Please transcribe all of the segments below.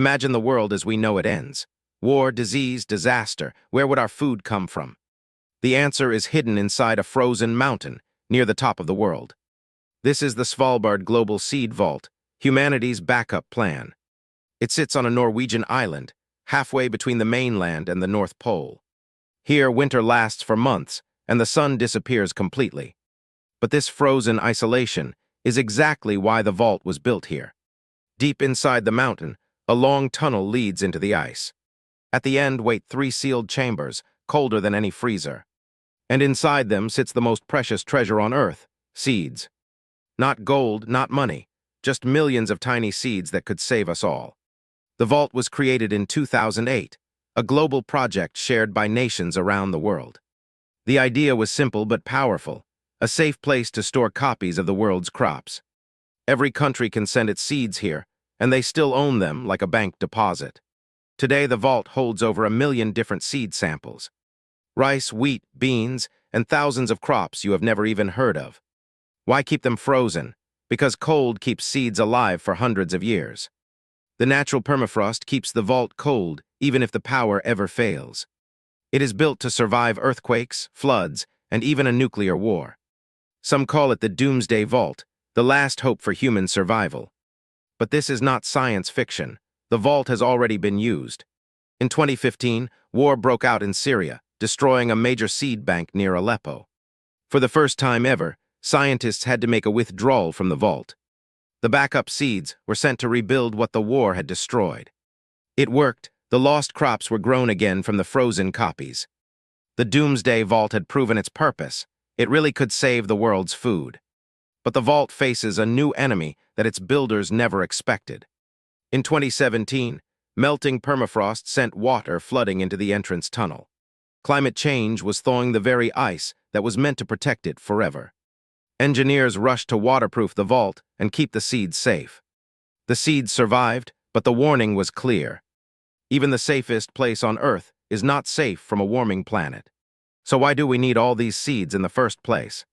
Imagine the world as we know it ends. War, disease, disaster. Where would our food come from? The answer is hidden inside a frozen mountain near the top of the world. This is the Svalbard Global Seed Vault, humanity's backup plan. It sits on a Norwegian island, halfway between the mainland and the North Pole. Here, winter lasts for months, and the sun disappears completely. But this frozen isolation is exactly why the vault was built here. Deep inside the mountain, a long tunnel leads into the ice. At the end wait 3 sealed chambers, colder than any freezer. And inside them sits the most precious treasure on Earth, seeds. Not gold, not money, just millions of tiny seeds that could save us all. The vault was created in 2008, a global project shared by nations around the world. The idea was simple but powerful, a safe place to store copies of the world's crops. Every country can send its seeds here, and they still own them like a bank deposit. Today, the vault holds over 1 million different seed samples. Rice, wheat, beans, and thousands of crops you have never even heard of. Why keep them frozen? Because cold keeps seeds alive for hundreds of years. The natural permafrost keeps the vault cold even if the power ever fails. It is built to survive earthquakes, floods, and even a nuclear war. Some call it the Doomsday Vault, the last hope for human survival. But this is not science fiction. The vault has already been used. In 2015, war broke out in Syria, destroying a major seed bank near Aleppo. For the first time ever, scientists had to make a withdrawal from the vault. The backup seeds were sent to rebuild what the war had destroyed. It worked. The lost crops were grown again from the frozen copies. The Doomsday Vault had proven its purpose. It really could save the world's food. But the vault faces a new enemy that its builders never expected. In 2017, melting permafrost sent water flooding into the entrance tunnel. Climate change was thawing the very ice that was meant to protect it forever. Engineers rushed to waterproof the vault and keep the seeds safe. The seeds survived, but the warning was clear. Even the safest place on Earth is not safe from a warming planet. So why do we need all these seeds in the first place?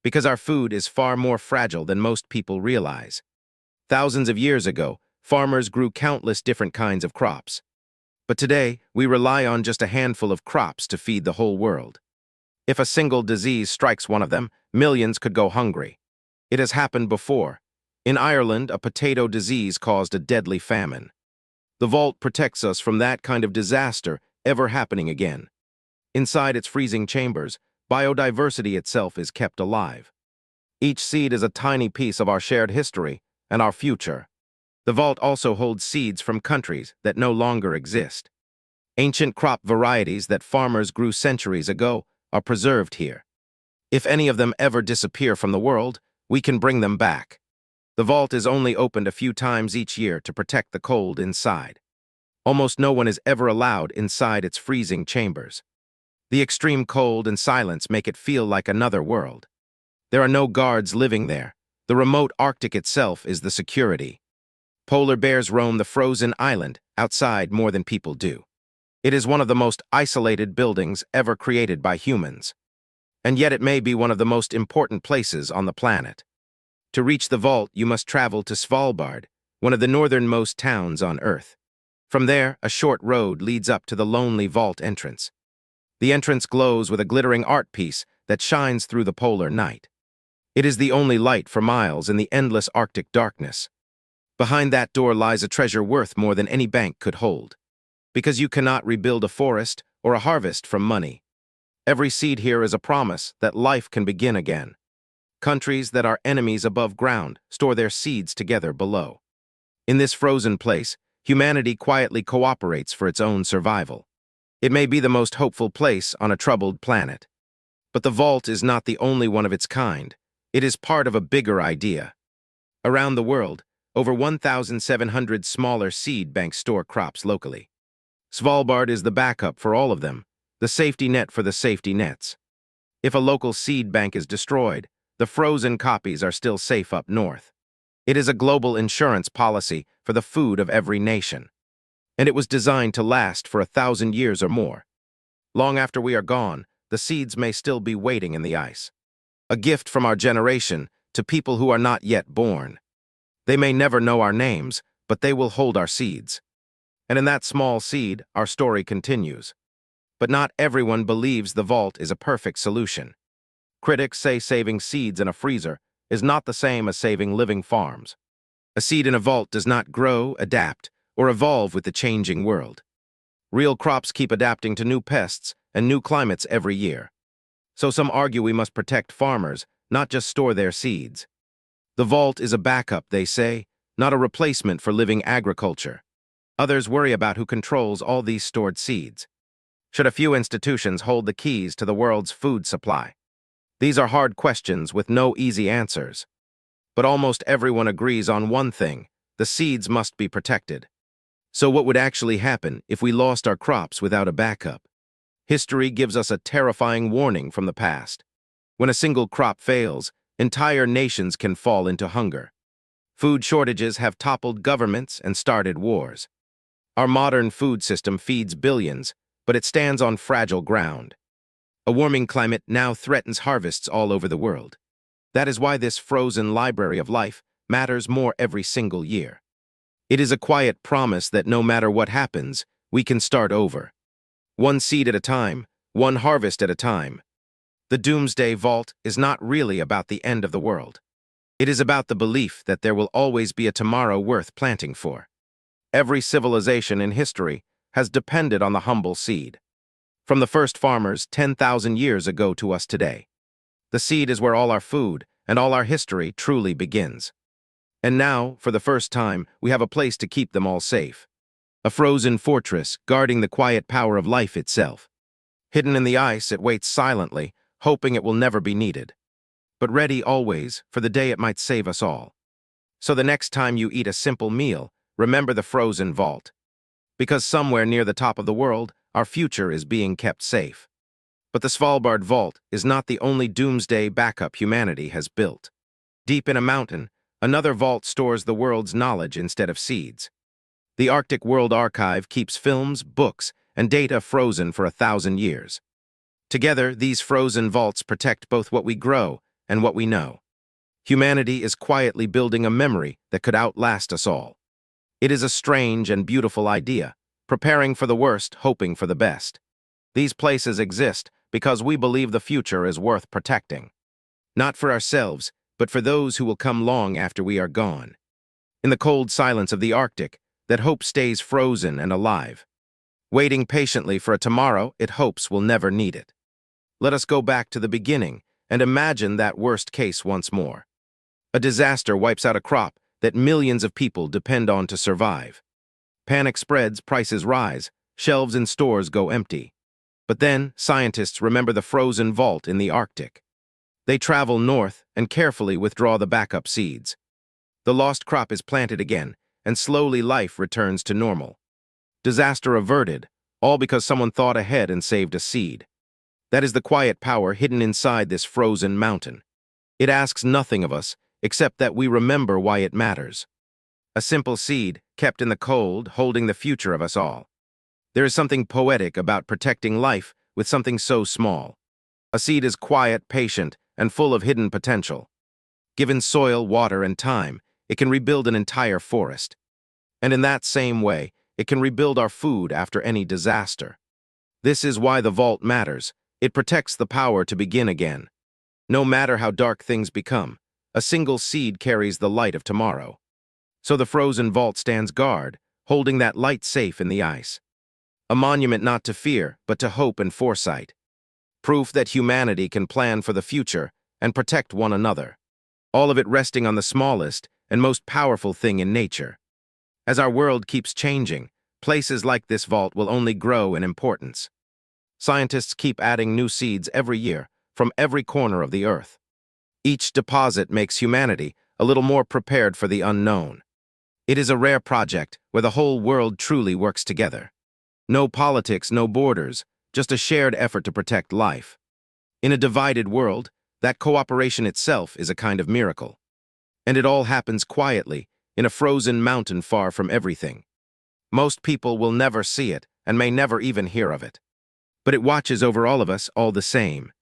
Because our food is far more fragile than most people realize. Thousands of years ago, farmers grew countless different kinds of crops. But today, we rely on just a handful of crops to feed the whole world. If a single disease strikes one of them, millions could go hungry. It has happened before. In Ireland, a potato disease caused a deadly famine. The vault protects us from that kind of disaster ever happening again. Inside its freezing chambers, biodiversity itself is kept alive. Each seed is a tiny piece of our shared history and our future. The vault also holds seeds from countries that no longer exist. Ancient crop varieties that farmers grew centuries ago are preserved here. If any of them ever disappear from the world, we can bring them back. The vault is only opened a few times each year to protect the cold inside. Almost no one is ever allowed inside its freezing chambers. The extreme cold and silence make it feel like another world. There are no guards living there. The remote Arctic itself is the security. Polar bears roam the frozen island outside more than people do. It is one of the most isolated buildings ever created by humans. And yet it may be one of the most important places on the planet. To reach the vault, you must travel to Svalbard, one of the northernmost towns on Earth. From there, a short road leads up to the lonely vault entrance. The entrance glows with a glittering art piece that shines through the polar night. It is the only light for miles in the endless Arctic darkness. Behind that door lies a treasure worth more than any bank could hold. Because you cannot rebuild a forest or a harvest from money. Every seed here is a promise that life can begin again. Countries that are enemies above ground store their seeds together below. In this frozen place, humanity quietly cooperates for its own survival. It may be the most hopeful place on a troubled planet. But the vault is not the only one of its kind. It is part of a bigger idea. Around the world, over 1,700 smaller seed banks store crops locally. Svalbard is the backup for all of them, the safety net for the safety nets. If a local seed bank is destroyed, the frozen copies are still safe up north. It is a global insurance policy for the food of every nation. And it was designed to last for 1,000 years or more. Long after we are gone, the seeds may still be waiting in the ice. A gift from our generation to people who are not yet born. They may never know our names, but they will hold our seeds. And in that small seed, our story continues. But not everyone believes the vault is a perfect solution. Critics say saving seeds in a freezer is not the same as saving living farms. A seed in a vault does not grow, adapt, or evolve with the changing world. Real crops keep adapting to new pests and new climates every year. So some argue we must protect farmers, not just store their seeds. The vault is a backup, they say, not a replacement for living agriculture. Others worry about who controls all these stored seeds. Should a few institutions hold the keys to the world's food supply? These are hard questions with no easy answers. But almost everyone agrees on one thing: the seeds must be protected. So what would actually happen if we lost our crops without a backup? History gives us a terrifying warning from the past. When a single crop fails, entire nations can fall into hunger. Food shortages have toppled governments and started wars. Our modern food system feeds billions, but it stands on fragile ground. A warming climate now threatens harvests all over the world. That is why this frozen library of life matters more every single year. It is a quiet promise that no matter what happens, we can start over. One seed at a time, one harvest at a time. The Doomsday Vault is not really about the end of the world. It is about the belief that there will always be a tomorrow worth planting for. Every civilization in history has depended on the humble seed. From the first farmers 10,000 years ago to us today. The seed is where all our food and all our history truly begins. And now, for the first time, we have a place to keep them all safe. A frozen fortress guarding the quiet power of life itself. Hidden in the ice, it waits silently, hoping it will never be needed. But ready always for the day it might save us all. So the next time you eat a simple meal, remember the frozen vault. Because somewhere near the top of the world, our future is being kept safe. But the Svalbard Vault is not the only doomsday backup humanity has built. Deep in a mountain, another vault stores the world's knowledge instead of seeds. The Arctic World Archive keeps films, books, and data frozen for 1,000 years. Together, these frozen vaults protect both what we grow and what we know. Humanity is quietly building a memory that could outlast us all. It is a strange and beautiful idea, preparing for the worst, hoping for the best. These places exist because we believe the future is worth protecting. Not for ourselves, but for those who will come long after we are gone. In the cold silence of the Arctic, that hope stays frozen and alive, waiting patiently for a tomorrow it hopes will never need it. Let us go back to the beginning and imagine that worst case once more. A disaster wipes out a crop that millions of people depend on to survive. Panic spreads, prices rise, shelves in stores go empty. But then, scientists remember the frozen vault in the Arctic. They travel north and carefully withdraw the backup seeds. The lost crop is planted again, and slowly life returns to normal. Disaster averted, all because someone thought ahead and saved a seed. That is the quiet power hidden inside this frozen mountain. It asks nothing of us, except that we remember why it matters. A simple seed, kept in the cold, holding the future of us all. There is something poetic about protecting life with something so small. A seed is quiet, patient, and full of hidden potential. Given soil, water, and time, it can rebuild an entire forest. And in that same way, it can rebuild our food after any disaster. This is why the vault matters. It protects the power to begin again. No matter how dark things become, a single seed carries the light of tomorrow. So the frozen vault stands guard, holding that light safe in the ice. A monument not to fear, but to hope and foresight. Proof that humanity can plan for the future and protect one another. All of it resting on the smallest and most powerful thing in nature. As our world keeps changing, places like this vault will only grow in importance. Scientists keep adding new seeds every year from every corner of the earth. Each deposit makes humanity a little more prepared for the unknown. It is a rare project where the whole world truly works together. No politics, no borders, just a shared effort to protect life. In a divided world, that cooperation itself is a kind of miracle. And it all happens quietly, in a frozen mountain far from everything. Most people will never see it and may never even hear of it. But it watches over all of us all the same.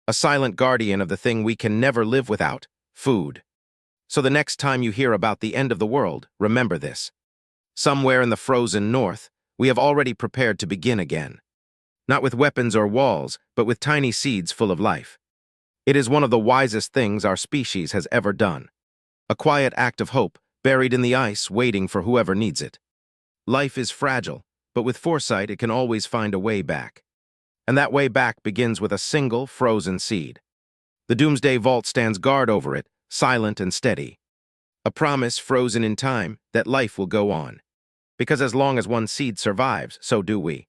A silent guardian of the thing we can never live without, food. So the next time you hear about the end of the world, remember this. Somewhere in the frozen north, We have already prepared to begin again. Not with weapons or walls, but with tiny seeds full of life. It is one of the wisest things our species has ever done. A quiet act of hope, buried in the ice, waiting for whoever needs it. Life is fragile, but with foresight it can always find a way back. And that way back begins with a single frozen seed. The Doomsday Vault stands guard over it, silent and steady. A promise frozen in time that life will go on. Because as long as one seed survives, so do we.